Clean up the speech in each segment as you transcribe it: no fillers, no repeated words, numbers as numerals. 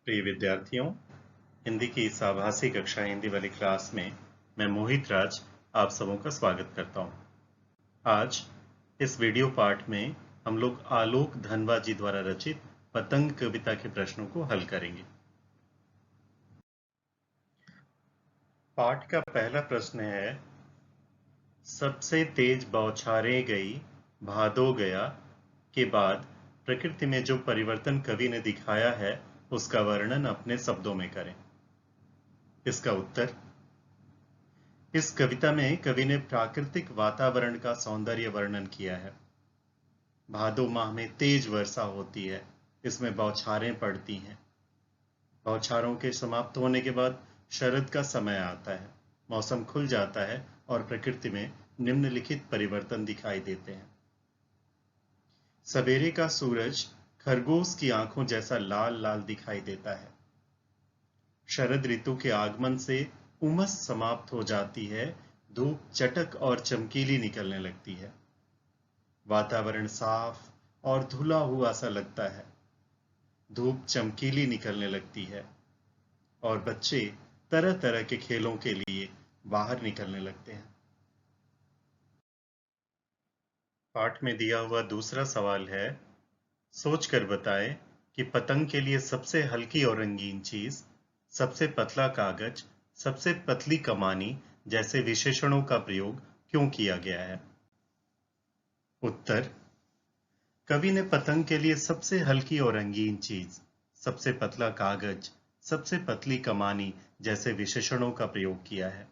प्रिय विद्यार्थियों, हिंदी की इस आभासी कक्षा हिंदी वाली क्लास में मैं मोहित राज आप सबों का स्वागत करता हूं। आज इस वीडियो पाठ में हम लोग आलोक धनवा जी द्वारा रचित पतंग कविता के प्रश्नों को हल करेंगे। पाठ का पहला प्रश्न है, सबसे तेज बौछारें गई भादो गया के बाद प्रकृति में जो परिवर्तन कवि ने दिखाया है उसका वर्णन अपने शब्दों में करें। इसका उत्तर, इस कविता में कवि ने प्राकृतिक वातावरण का सौंदर्य वर्णन किया है। भादो माह में तेज वर्षा होती है, इसमें बौछारें पड़ती हैं। बौछारों के समाप्त होने के बाद शरद का समय आता है, मौसम खुल जाता है और प्रकृति में निम्नलिखित परिवर्तन दिखाई देते हैं। सवेरे का सूरज खरगोश की आंखों जैसा लाल लाल दिखाई देता है। शरद ऋतु के आगमन से उमस समाप्त हो जाती है, धूप चटक और चमकीली निकलने लगती है। वातावरण साफ और धुला हुआ सा लगता है, धूप चमकीली निकलने लगती है और बच्चे तरह तरह के खेलों के लिए बाहर निकलने लगते हैं। पाठ में दिया हुआ दूसरा सवाल है, सोचकर बताएं कि पतंग के लिए सबसे हल्की और रंगीन चीज, सबसे पतला कागज, सबसे पतली कमानी जैसे विशेषणों का प्रयोग क्यों किया गया है। उत्तर, कवि ने पतंग के लिए सबसे हल्की और रंगीन चीज, सबसे पतला कागज, सबसे पतली कमानी जैसे विशेषणों का प्रयोग किया है।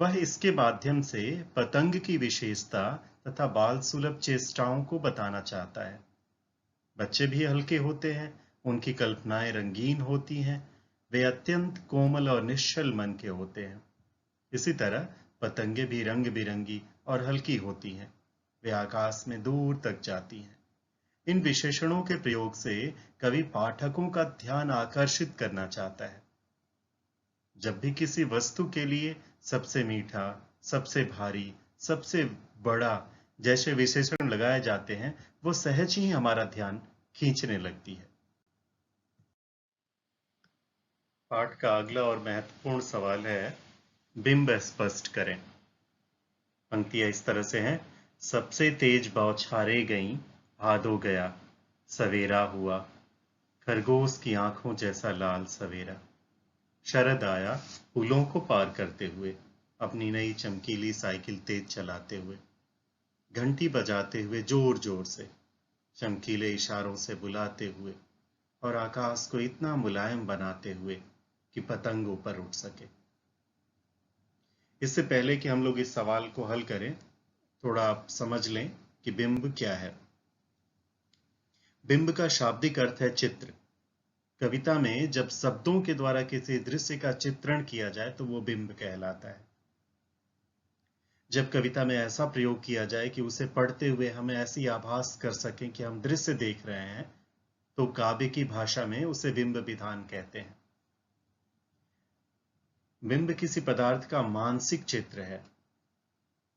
वह इसके माध्यम से पतंग की विशेषता तथा बाल सुलभ चेष्टाओं को बताना चाहता है। बच्चे भी हल्के होते हैं, उनकी कल्पनाएं रंगीन होती हैं, वे अत्यंत कोमल और निश्चल मन के होते हैं। इसी तरह पतंगे भी रंग बिरंगी और हल्की होती हैं, वे आकाश में दूर तक जाती हैं। इन विशेषणों के प्रयोग से कवि पाठकों का ध्यान आकर्षित करना चाहता है। जब भी किसी वस्तु के लिए सबसे मीठा, सबसे भारी, सबसे बड़ा जैसे विशेषण लगाए जाते हैं, वो सहज ही हमारा ध्यान खींचने लगती है। पाठ का अगला और महत्वपूर्ण सवाल है, बिंब स्पष्ट करें। पंक्तियां इस तरह से हैं, सबसे तेज बौछारें गईं, भादो गया, सवेरा हुआ, खरगोश की आंखों जैसा लाल सवेरा। शरद आया पुलों को पार करते हुए, अपनी नई चमकीली साइकिल तेज चलाते हुए, घंटी बजाते हुए जोर जोर से, चमकीले इशारों से बुलाते हुए और आकाश को इतना मुलायम बनाते हुए कि पतंग ऊपर उठ सके। इससे पहले कि हम लोग इस सवाल को हल करें, थोड़ा आप समझ लें कि बिंब क्या है। बिंब का शाब्दिक अर्थ है चित्र। कविता में जब शब्दों के द्वारा किसी दृश्य का चित्रण किया जाए तो वो बिंब कहलाता है। जब कविता में ऐसा प्रयोग किया जाए कि उसे पढ़ते हुए हमें ऐसी आभास कर सकें कि हम दृश्य देख रहे हैं, तो काव्य की भाषा में उसे बिंब विधान कहते हैं। बिंब किसी पदार्थ का मानसिक चित्र है।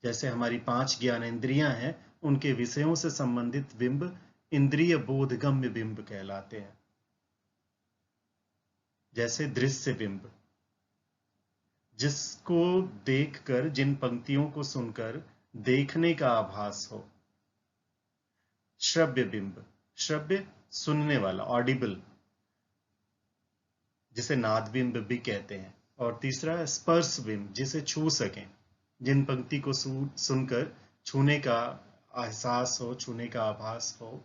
जैसे हमारी 5 ज्ञानेंद्रियां हैं, उनके विषयों से संबंधित बिंब इंद्रिय बोधगम्य बिंब कहलाते हैं। जैसे दृश्य बिंब, जिसको देखकर, जिन पंक्तियों को सुनकर देखने का आभास हो। श्रव्य बिंब, श्रव्य सुनने वाला, ऑडिबल, जिसे नाद बिंब भी कहते हैं। और तीसरा स्पर्श बिंब, जिसे छू सकें, जिन पंक्ति को सुनकर छूने का एहसास हो, छूने का आभास हो।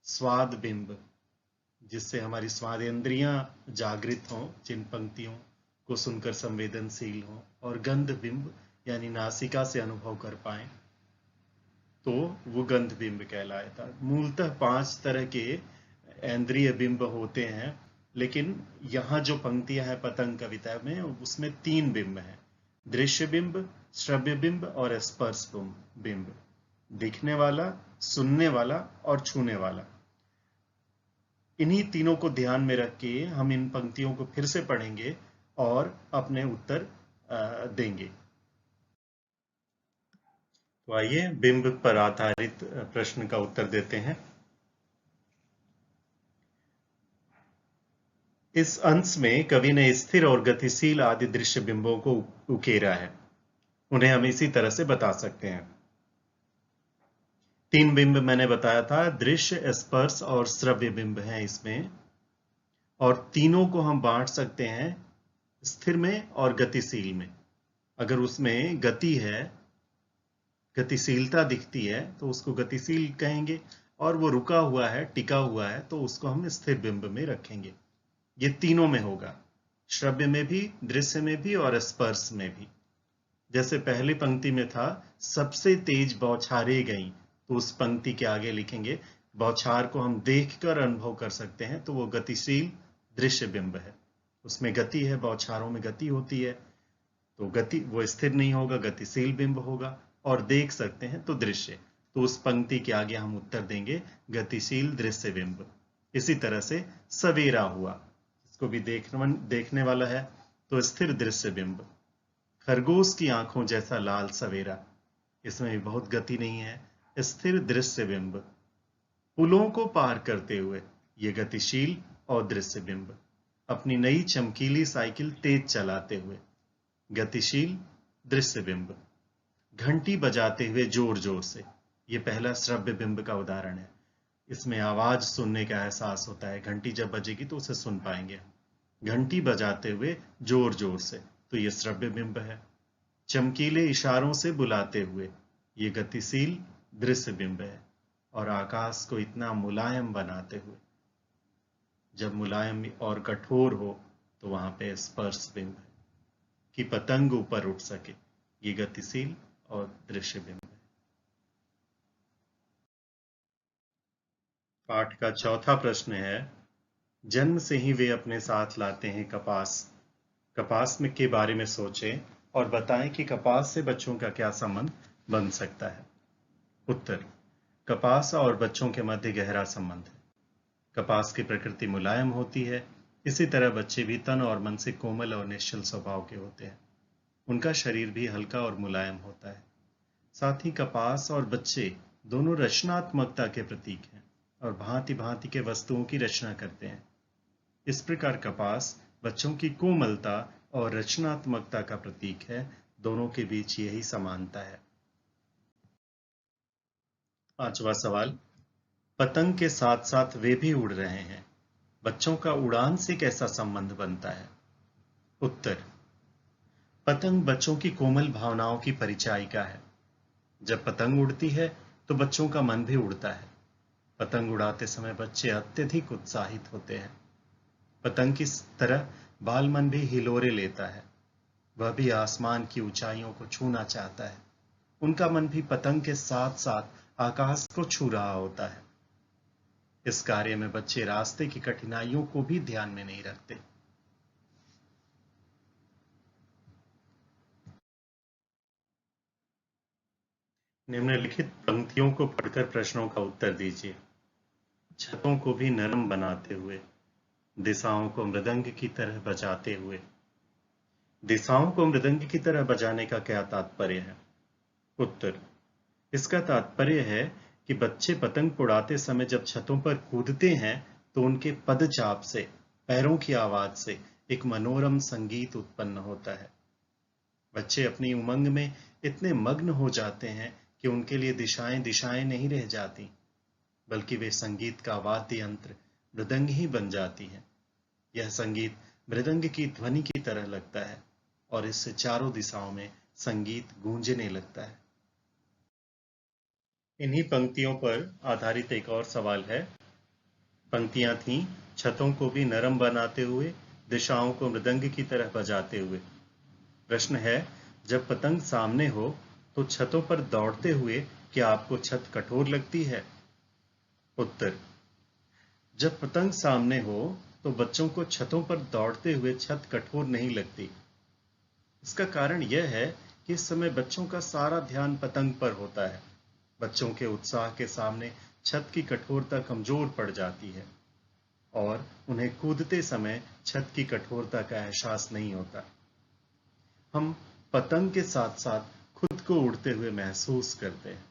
स्वाद बिंब, जिससे हमारी स्वादेंद्रियां जागृत हों, जिन पंक्तियों को सुनकर संवेदनशील हों। और गंध बिंब, यानी नासिका से अनुभव कर पाए, तो वो गंध बिंब कहलाता है। मूलतः 5 तरह के इंद्रिय बिंब होते हैं, लेकिन यहाँ जो पंक्तियां हैं पतंग कविता में, उसमें 3 बिंब हैं, दृश्य बिंब, श्रव्य बिंब और स्पर्श बिंब। दिखने वाला, सुनने वाला और छूने वाला। इन्हीं तीनों को ध्यान में रख के हम इन पंक्तियों को फिर से पढ़ेंगे और अपने उत्तर देंगे। तो आइए बिंब पर आधारित प्रश्न का उत्तर देते हैं। इस अंश में कवि ने स्थिर और गतिशील आदि दृश्य बिंबों को उकेरा है। उन्हें हम इसी तरह से बता सकते हैं। 3 बिंब मैंने बताया था, दृश्य, स्पर्श और श्रव्य बिंब हैं इसमें, और तीनों को हम बांट सकते हैं स्थिर में और गतिशील में। अगर उसमें गति है, गतिशीलता दिखती है, तो उसको गतिशील कहेंगे, और वो रुका हुआ है, टिका हुआ है, तो उसको हम स्थिर बिंब में रखेंगे। ये तीनों में होगा, श्रव्य में भी, दृश्य में भी और स्पर्श में भी। जैसे पहली पंक्ति में था, सबसे तेज बौछारें गईं, तो उस पंक्ति के आगे लिखेंगे बौछार को हम देखकर अनुभव कर सकते हैं, तो वो गतिशील दृश्य बिंब है। उसमें गति है, बौछारों में गति होती है, तो गति वो स्थिर नहीं होगा, गतिशील बिंब होगा। और देख सकते हैं तो दृश्य, तो उस पंक्ति के आगे हम उत्तर देंगे गतिशील दृश्य बिंब। इसी तरह से सवेरा हुआ, इसको भी देखने वाला है, तो स्थिर दृश्य बिंब। खरगोश की आंखों जैसा लाल सवेरा, इसमें भी बहुत गति नहीं है, स्थिर दृश्य बिंब। पुलों को पार करते हुए, ये गतिशील और दृश्य बिंब। अपनी नई चमकीली साइकिल तेज चलाते हुए, गतिशील दृश्य बिंब। घंटी बजाते हुए जोर जोर से, ये पहला श्रव्य बिंब का उदाहरण है। इसमें आवाज सुनने का एहसास होता है, घंटी जब बजेगी तो उसे सुन पाएंगे। घंटी बजाते हुए जोर जोर से, तो ये श्रव्य बिंब है। चमकीले इशारों से बुलाते हुए, ये गतिशील दृश्य बिंब है। और आकाश को इतना मुलायम बनाते हुए, जब मुलायम और कठोर हो तो वहां पे स्पर्श बिंब है, कि पतंग ऊपर उठ सके, ये गतिशील और दृश्य बिंब है। पाठ का चौथा प्रश्न है, जन्म से ही वे अपने साथ लाते हैं कपास। कपास में के बारे में सोचें और बताएं कि कपास से बच्चों का क्या संबंध बन सकता है। उत्तर, कपास और बच्चों के मध्य गहरा संबंध है। कपास की प्रकृति मुलायम होती है, इसी तरह बच्चे भी तन और मन से कोमल और निश्चल स्वभाव के होते हैं। उनका शरीर भी हल्का और मुलायम होता है। साथ ही कपास और बच्चे दोनों रचनात्मकता के प्रतीक हैं और भांति भांति के वस्तुओं की रचना करते हैं। इस प्रकार कपास बच्चों की कोमलता और रचनात्मकता का प्रतीक है। दोनों के बीच यही समानता है। 5वां सवाल, पतंग के साथ साथ वे भी उड़ रहे हैं, बच्चों का उड़ान से कैसा संबंध बनता है। उत्तर, पतंग बच्चों की कोमल भावनाओं की परिचायिका है। जब पतंग उड़ती है तो बच्चों का मन भी उड़ता है। पतंग उड़ाते समय बच्चे अत्यधिक उत्साहित होते हैं। पतंग की तरह बालमन भी हिलोरे लेता है, वह भी आसमान की ऊंचाइयों को छूना चाहता है। उनका मन भी पतंग के साथ साथ आकाश को छू रहा होता है। इस कार्य में बच्चे रास्ते की कठिनाइयों को भी ध्यान में नहीं रखते। निम्नलिखित पंक्तियों को पढ़कर प्रश्नों का उत्तर दीजिए। छतों को भी नरम बनाते हुए, दिशाओं को मृदंग की तरह बजाते हुए। दिशाओं को मृदंग की तरह बजाने का क्या तात्पर्य है। उत्तर, इसका तात्पर्य है कि बच्चे पतंग उड़ाते समय जब छतों पर कूदते हैं तो उनके पदचाप से, पैरों की आवाज से एक मनोरम संगीत उत्पन्न होता है। बच्चे अपनी उमंग में इतने मग्न हो जाते हैं कि उनके लिए दिशाएं दिशाएं नहीं रह जाती, बल्कि वे संगीत का वाद्य यंत्र मृदंग ही बन जाती हैं। यह संगीत मृदंग की ध्वनि की तरह लगता है और इससे चारों दिशाओं में संगीत गूंजने लगता है। इन्हीं पंक्तियों पर आधारित एक और सवाल है। पंक्तियां थीं, छतों को भी नरम बनाते हुए, दिशाओं को मृदंग की तरह बजाते हुए। प्रश्न है, जब पतंग सामने हो तो छतों पर दौड़ते हुए क्या आपको छत कठोर लगती है। उत्तर, जब पतंग सामने हो तो बच्चों को छतों पर दौड़ते हुए छत कठोर नहीं लगती। इसका कारण यह है कि इस समय बच्चों का सारा ध्यान पतंग पर होता है। बच्चों के उत्साह के सामने छत की कठोरता कमजोर पड़ जाती है और उन्हें कूदते समय छत की कठोरता का एहसास नहीं होता। हम पतंग के साथ साथ खुद को उड़ते हुए महसूस करते हैं।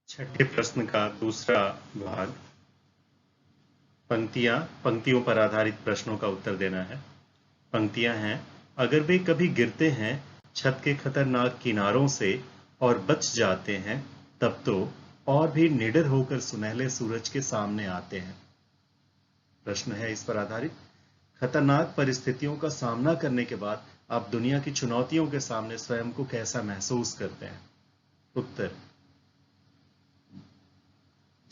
छठे प्रश्न का दूसरा भाग, पंक्तियों पर आधारित प्रश्नों का उत्तर देना है। पंक्तियां हैं, अगर वे कभी गिरते हैं छत के खतरनाक किनारों से और बच जाते हैं, तब तो और भी निडर होकर सुनहले सूरज के सामने आते हैं। प्रश्न है इस पर आधारित, खतरनाक परिस्थितियों का सामना करने के बाद आप दुनिया की चुनौतियों के सामने स्वयं को कैसा महसूस करते हैं? उत्तर,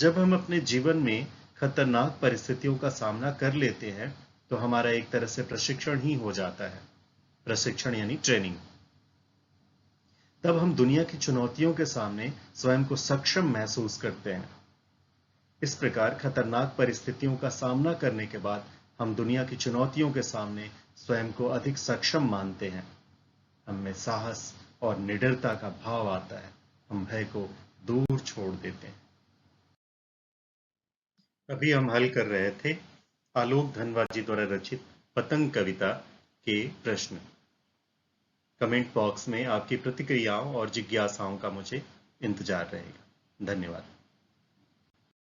जब हम अपने जीवन में खतरनाक परिस्थितियों का सामना कर लेते हैं तो हमारा एक तरह से प्रशिक्षण ही हो जाता है। प्रशिक्षण यानी ट्रेनिंग। तब हम दुनिया की चुनौतियों के सामने स्वयं को सक्षम महसूस करते हैं। इस प्रकार खतरनाक परिस्थितियों का सामना करने के बाद हम दुनिया की चुनौतियों के सामने स्वयं को अधिक सक्षम मानते हैं। हम में साहस और निडरता का भाव आता है। हम भय को दूर छोड़ देते हैं। अभी हम हल कर रहे थे आलोक धनवाजी द्वारा रचित पतंग कविता के प्रश्न। कमेंट बॉक्स में आपकी प्रतिक्रियाओं और जिज्ञासाओं का मुझे इंतजार रहेगा। धन्यवाद।